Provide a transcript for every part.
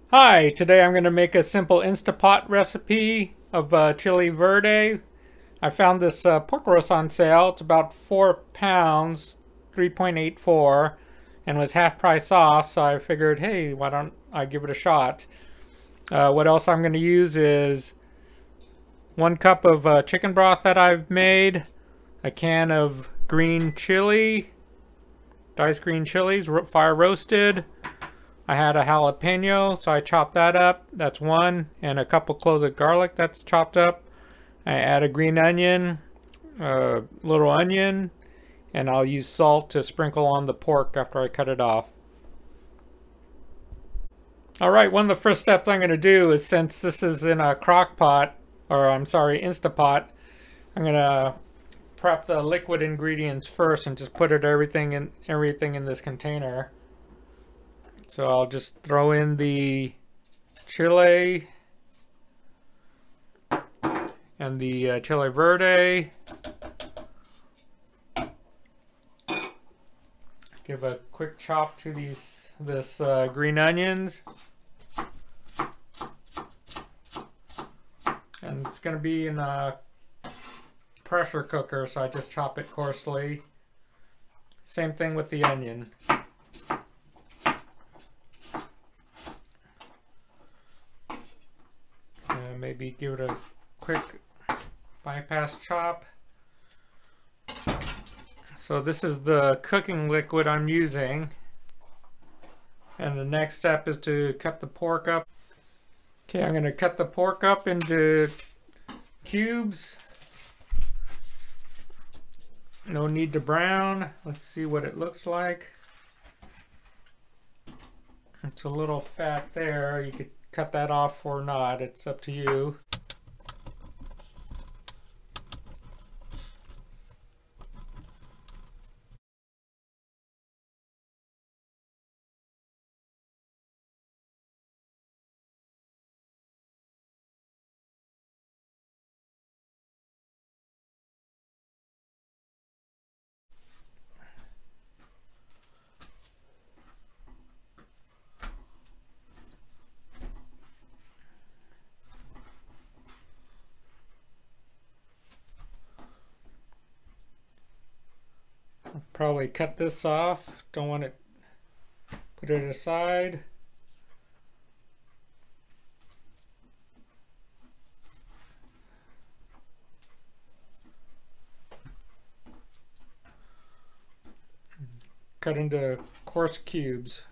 Hi, today I'm going to make a simple Instapot recipe of chili verde. I found this pork roast on sale. It's about 4 pounds, 3.84, and was half price off, so I figured, hey, why don't I give it a shot? What else I'm going to use is 1 cup of chicken broth that I've made, a can of green chili, diced green chilies, fire roasted. I had a jalapeno, so I chopped that up. That's 1, and a couple cloves of garlic that's chopped up. I add a green onion, a little onion, and I'll use salt to sprinkle on the pork after I cut it off. Alright, one of the first steps I'm going to do is, since this is in a crock pot, or I'm sorry, Instapot, I'm going to prep the liquid ingredients first and just put everything in this container. So I'll just throw in the chile and the chile verde. Give a quick chop to this green onions. And it's going to be in a pressure cooker, so I just chop it coarsely. Same thing with the onion. Maybe give it a quick bypass chop. So this is the cooking liquid I'm using. And the next step is to cut the pork up. Okay, I'm going to cut the pork up into cubes. No need to brown. Let's see what it looks like. It's a little fat there. You could cut that off or not. It's up to you. Probably cut this off. Don't want it. Put it aside. Cut into coarse cubes.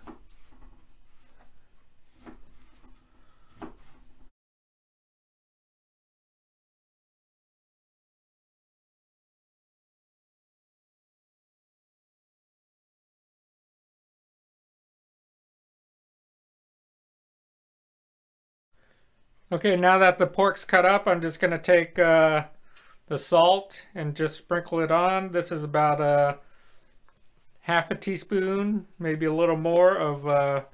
Okay, now that the pork's cut up, I'm just going to take the salt and just sprinkle it on. This is about half a teaspoon, maybe a little more of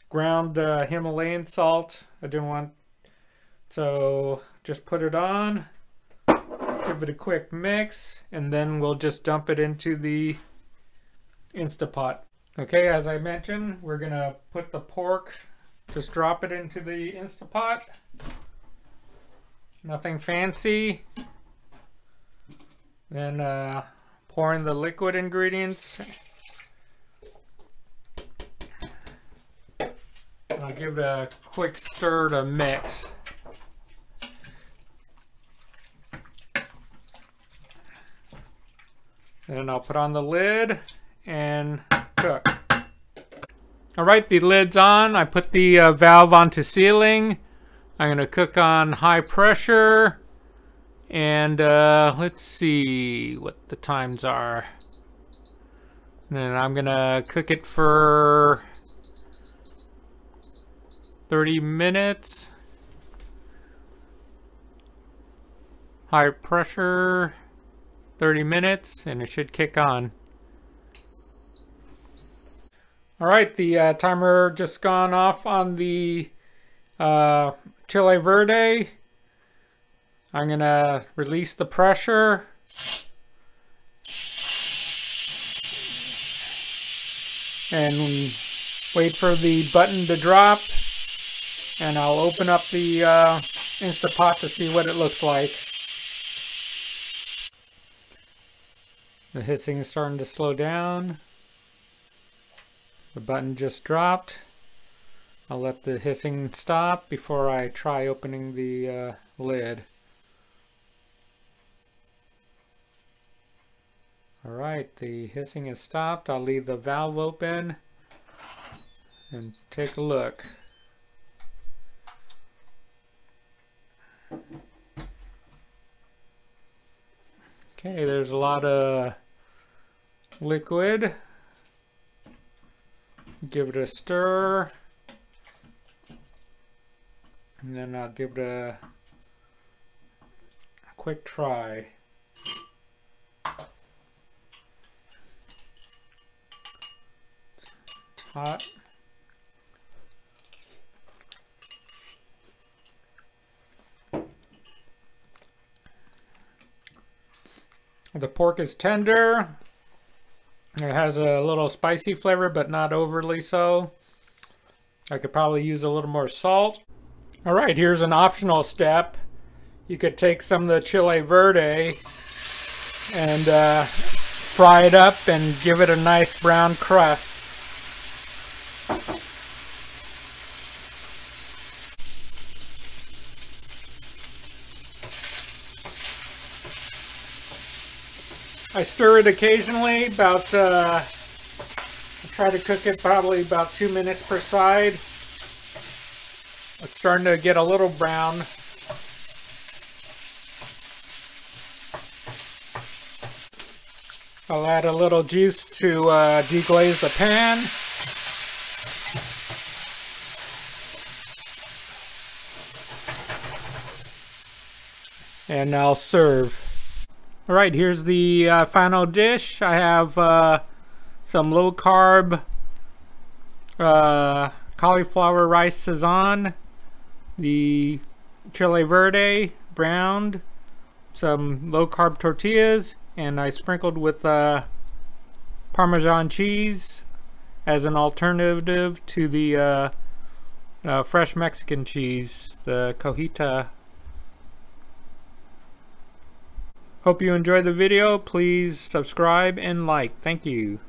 ground Himalayan salt. I didn't want, so just put it on, give it a quick mix, and then we'll just dump it into the Instapot. Okay, as I mentioned, we're going to put the pork, just drop it into the Instapot. Nothing fancy. Then pour in the liquid ingredients. And I'll give it a quick stir to mix. Then I'll put on the lid and cook. Alright, the lid's on. I put the valve onto sealing. I'm going to cook on high pressure. And let's see what the times are. And then I'm going to cook it for 30 minutes. High pressure, 30 minutes, and it should kick on. Alright, the timer just gone off on the chile verde. I'm going to release the pressure. And wait for the button to drop. And I'll open up the Instapot to see what it looks like. The hissing is starting to slow down. The button just dropped. I'll let the hissing stop before I try opening the lid. Alright, the hissing is stopped. I'll leave the valve open and take a look. Okay, there's a lot of liquid. Give it a stir. And then I'll give it a quick try. Hot. The pork is tender. It has a little spicy flavor, but not overly so. I could probably use a little more salt. All right, here's an optional step. You could take some of the chile verde and fry it up and give it a nice brown crust. I stir it occasionally, about, I try to cook it probably about 2 minutes per side. It's starting to get a little brown. I'll add a little juice to deglaze the pan. And I'll serve. Alright, here's the final dish. I have some low-carb cauliflower rice Sazon, the chile verde browned, some low-carb tortillas, and I sprinkled with Parmesan cheese as an alternative to the fresh Mexican cheese, the cojita. Hope you enjoyed the video. Please subscribe and like. Thank you.